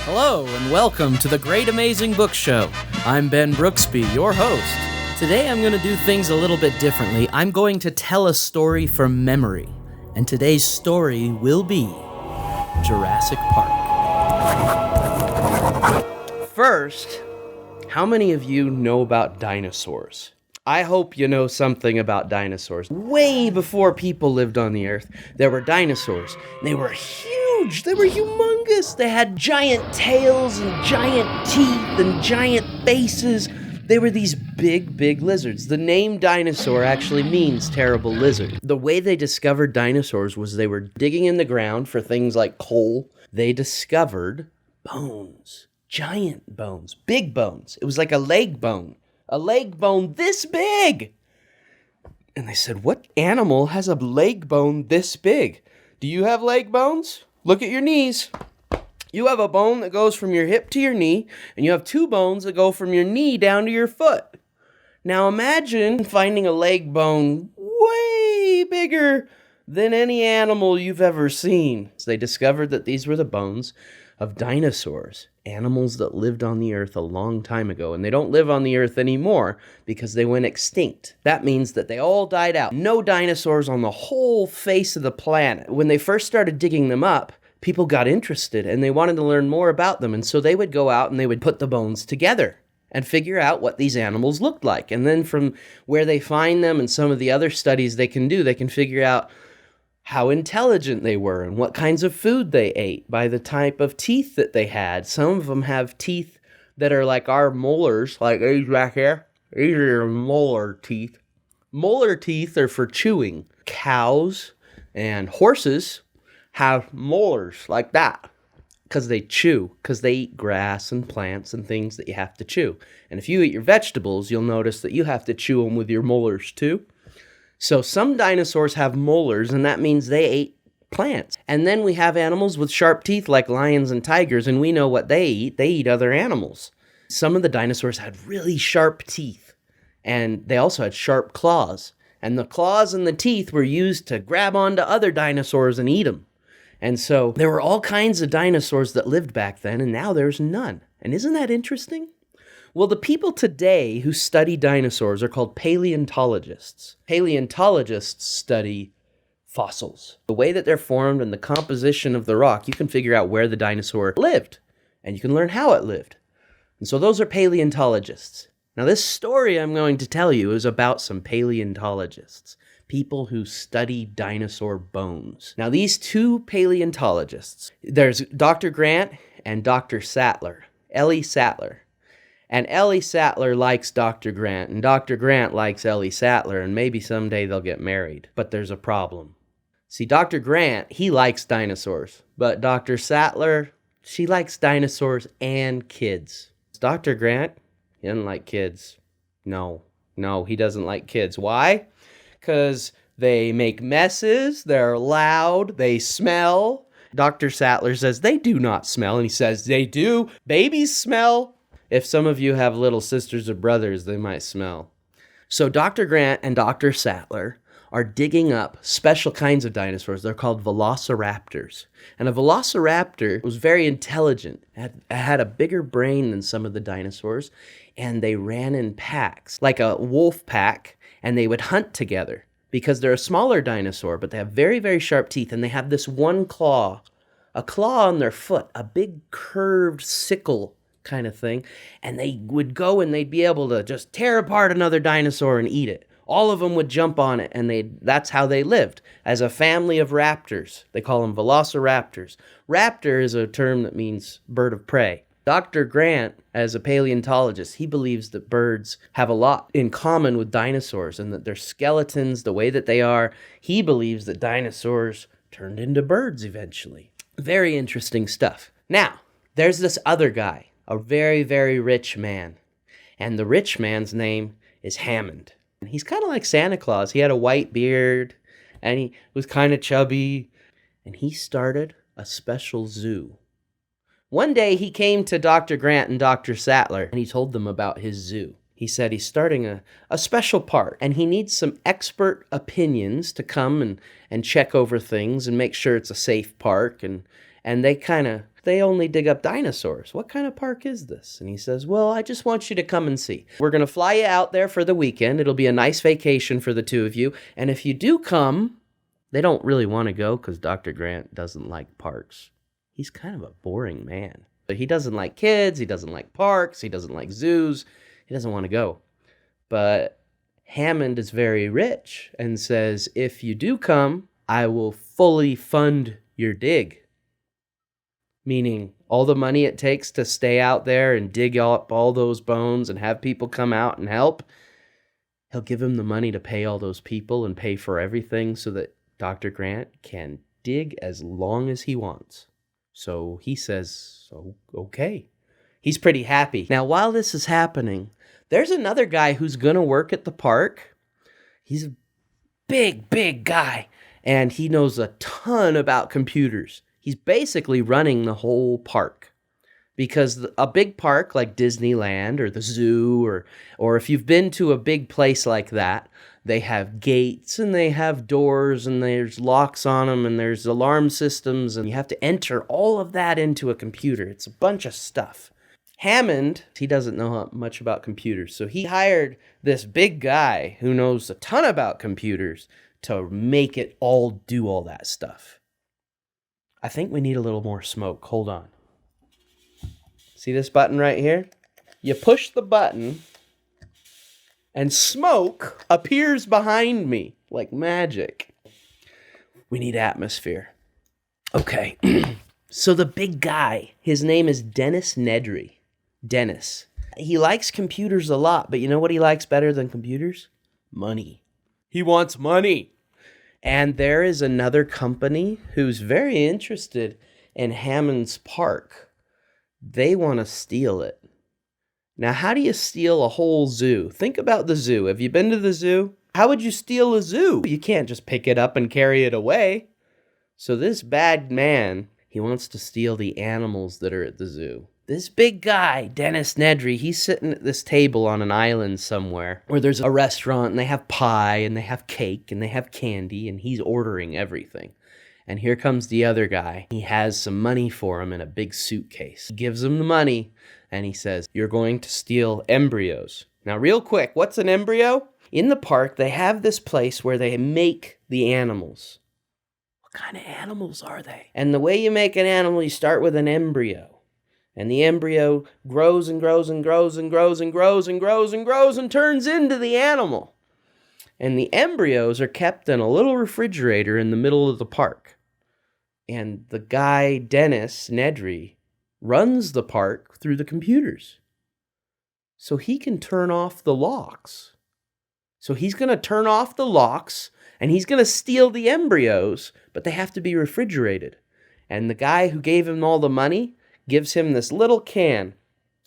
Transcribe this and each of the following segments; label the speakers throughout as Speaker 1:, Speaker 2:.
Speaker 1: Hello, and welcome to the Great Amazing Book Show. I'm Ben Brooksby, your host. Today I'm going to do things a little bit differently. I'm going to tell a story from memory, and today's story will be Jurassic Park. First, how many of you know about dinosaurs? I hope you know something about dinosaurs. Way before people lived on the earth, there were dinosaurs. They were huge. They were humongous. They had giant tails and giant teeth and giant faces. They were these big lizards. The name dinosaur actually means terrible lizard. The way they discovered dinosaurs was they were digging in the ground for things like coal. They discovered bones, giant bones, big bones. It was like a leg bone this big. And they said, what animal has a leg bone this big? Do you have leg bones? Look at your knees. You have a bone that goes from your hip to your knee, and you have two bones that go from your knee down to your foot. Now imagine finding a leg bone way bigger than any animal you've ever seen. So they discovered that these were the bones of dinosaurs, animals that lived on the earth a long time ago, and they don't live on the earth anymore because they went extinct. That means that they all died out. No dinosaurs on the whole face of the planet. When they first started digging them up, people got interested and they wanted to learn more about them, and so they would go out and they would put the bones together and figure out what these animals looked like. And then from where they find them and some of the other studies they can do, they can figure out how intelligent they were and what kinds of food they ate by the type of teeth that they had. Some of them have teeth that are like our molars, like these back here. These are your molar teeth. Molar teeth are for chewing. Cows and horses have molars like that because they chew, because they eat grass and plants and things that you have to chew. And if you eat your vegetables, you'll notice that you have to chew them with your molars too. So some dinosaurs have molars, and that means they ate plants. And then we have animals with sharp teeth like lions and tigers, and we know what they eat. They eat other animals. Some of the dinosaurs had really sharp teeth, and they also had sharp claws. And the claws and the teeth were used to grab onto other dinosaurs and eat them. And so there were all kinds of dinosaurs that lived back then, and now there's none. And isn't that interesting? Well, the people today who study dinosaurs are called paleontologists. Paleontologists study fossils. The way that they're formed and the composition of the rock, you can figure out where the dinosaur lived, and you can learn how it lived. And so those are paleontologists. Now, this story I'm going to tell you is about some paleontologists, people who study dinosaur bones. Now, these two paleontologists, there's Dr. Grant and Dr. Sattler, Ellie Sattler. And Ellie Sattler likes Dr. Grant, and Dr. Grant likes Ellie Sattler, and maybe someday they'll get married. But there's a problem. See, Dr. Grant, he likes dinosaurs, but Dr. Sattler, she likes dinosaurs and kids. Dr. Grant, he doesn't like kids. No, he doesn't like kids. Why? Because they make messes, they're loud, they smell. Dr. Sattler says they do not smell, and he says they do. Babies smell. If some of you have little sisters or brothers, they might smell. So Dr. Grant and Dr. Sattler are digging up special kinds of dinosaurs. They're called Velociraptors. And a Velociraptor was very intelligent. It had a bigger brain than some of the dinosaurs, and they ran in packs, like a wolf pack, and they would hunt together because they're a smaller dinosaur, but they have very sharp teeth, and they have this one claw, a claw on their foot, a big curved sickle kind of thing, and they would go and they'd be able to just tear apart another dinosaur and eat it. All of them would jump on it, and that's how they lived, as a family of raptors. They call them Velociraptors. Raptor is a term that means bird of prey. Dr. Grant, as a paleontologist, he believes that birds have a lot in common with dinosaurs, and that their skeletons, the way that they are, he believes that dinosaurs turned into birds eventually. Very interesting stuff. Now, there's this other guy, a very rich man. And the rich man's name is Hammond. And he's kind of like Santa Claus. He had a white beard, and he was kind of chubby. And he started a special zoo. One day he came to Dr. Grant and Dr. Sattler, and he told them about his zoo. He said he's starting a special park, and he needs some expert opinions to come and check over things and make sure it's a safe park and And they only dig up dinosaurs. What kind of park is this? And he says, well, I just want you to come and see. We're going to fly you out there for the weekend. It'll be a nice vacation for the two of you. And if you do come, they don't really want to go because Dr. Grant doesn't like parks. He's kind of a boring man. But he doesn't like kids. He doesn't like parks. He doesn't like zoos. He doesn't want to go. But Hammond is very rich and says, if you do come, I will fully fund your dig. Meaning all the money it takes to stay out there and dig up all those bones and have people come out and help, he'll give him the money to pay all those people and pay for everything so that Dr. Grant can dig as long as he wants. So he says, okay. He's pretty happy. Now, while this is happening, there's another guy who's going to work at the park. He's a big guy, and he knows a ton about computers. He's basically running the whole park because a big park like Disneyland or the zoo or if you've been to a big place like that, they have gates and they have doors and there's locks on them and there's alarm systems and you have to enter all of that into a computer. It's a bunch of stuff. Hammond, he doesn't know much about computers, so he hired this big guy who knows a ton about computers to make it all do all that stuff. I think we need a little more smoke. Hold on. See this button right here? You push the button and smoke appears behind me like magic. We need atmosphere. Okay. So the big guy, his name is Dennis Nedry. Dennis. He likes computers a lot, but you know what he likes better than computers? Money. He wants money. And there is another company who's very interested in Hammond's park. They want to steal it. Now, how do you steal a whole zoo? Think about the zoo. Have you been to the zoo? How would you steal a zoo? You can't just pick it up and carry it away. So this bad man, he wants to steal the animals that are at the zoo. This big guy, Dennis Nedry, he's sitting at this table on an island somewhere where there's a restaurant and they have pie and they have cake and they have candy and he's ordering everything. And here comes the other guy. He has some money for him in a big suitcase. He gives him the money and he says, you're going to steal embryos. Now, real quick, what's an embryo? In the park, they have this place where they make the animals. What kind of animals are they? And the way you make an animal, you start with an embryo. And the embryo grows and grows and grows and grows and grows and grows and grows and turns into the animal. And the embryos are kept in a little refrigerator in the middle of the park. And the guy, Dennis Nedry, runs the park through the computers. So he can turn off the locks. So he's going to turn off the locks and he's going to steal the embryos, but they have to be refrigerated. And the guy who gave him all the money gives him this little can.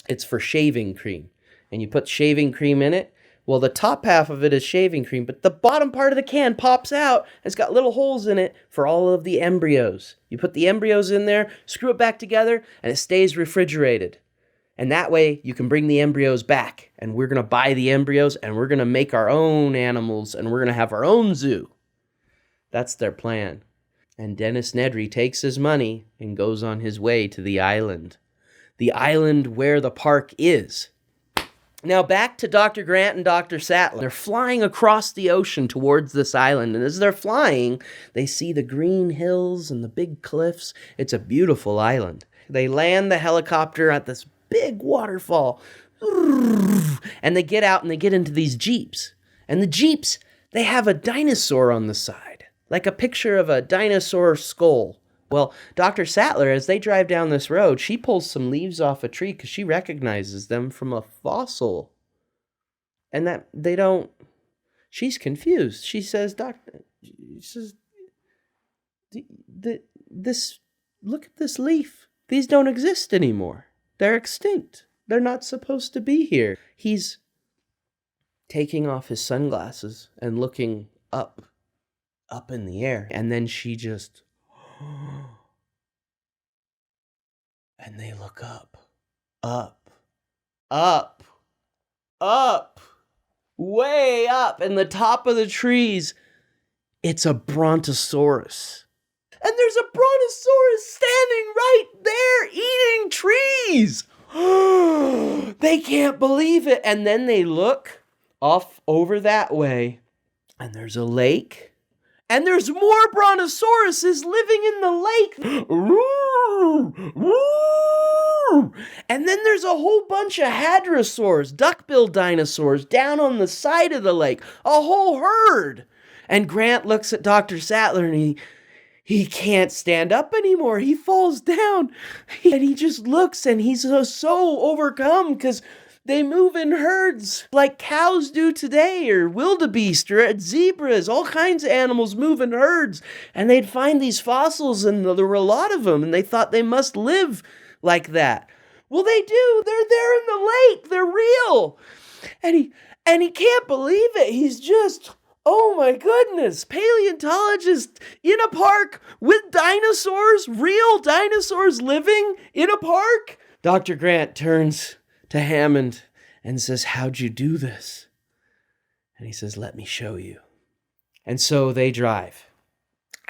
Speaker 1: It's for shaving cream. And you put shaving cream in it. Well, the top half of it is shaving cream, but the bottom part of the can pops out. It's got little holes in it for all of the embryos. You put the embryos in there, screw it back together, and it stays refrigerated. And that way, you can bring the embryos back. And we're going to buy the embryos, and we're going to make our own animals, and we're going to have our own zoo. That's their plan. And Dennis Nedry takes his money and goes on his way to the island where the park is. Now back to Dr. Grant and Dr. Sattler. They're flying across the ocean towards this island, and as they're flying, they see the green hills and the big cliffs. It's a beautiful island. They land the helicopter at this big waterfall, and they get out and they get into these Jeeps. And the Jeeps, they have a dinosaur on the side, like a picture of a dinosaur skull. Well, Dr. Sattler, as they drive down this road, she pulls some leaves off a tree because she recognizes them from a fossil. And that they don't... She's confused. She says, look at this leaf. These don't exist anymore. They're extinct. They're not supposed to be here. He's taking off his sunglasses and looking up in the air. And then she just... And they look up, way up in the top of the trees. It's a Brontosaurus. And there's a brontosaurus standing right there eating trees. They can't believe it. And then they look off over that way, and there's a lake, and there's more brontosauruses living in the lake. And then there's a whole bunch of hadrosaurs, duck-billed dinosaurs, down on the side of the lake. A whole herd. And Grant looks at Dr. Sattler, and he can't stand up anymore. He falls down. And he just looks, and he's so overcome because they move in herds like cows do today, or wildebeest, or zebras. All kinds of animals move in herds. And they'd find these fossils, and there were a lot of them, and they thought they must live like that. Well, they do. They're there in the lake. They're real. And he can't believe it. He's just, oh my goodness, paleontologist in a park with dinosaurs, real dinosaurs living in a park. Dr. Grant turns to Hammond and says, how'd you do this? And he says, let me show you. And so they drive.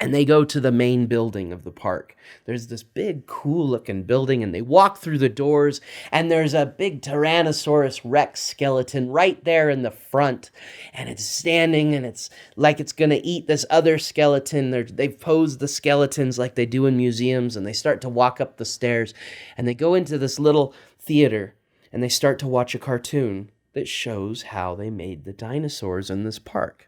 Speaker 1: And they go to the main building of the park. There's this big, cool-looking building, and they walk through the doors, and there's a big Tyrannosaurus Rex skeleton right there in the front, and it's standing, and it's like it's going to eat this other skeleton. They've posed the skeletons like they do in museums, and they start to walk up the stairs, and they go into this little theater, and they start to watch a cartoon that shows how they made the dinosaurs in this park.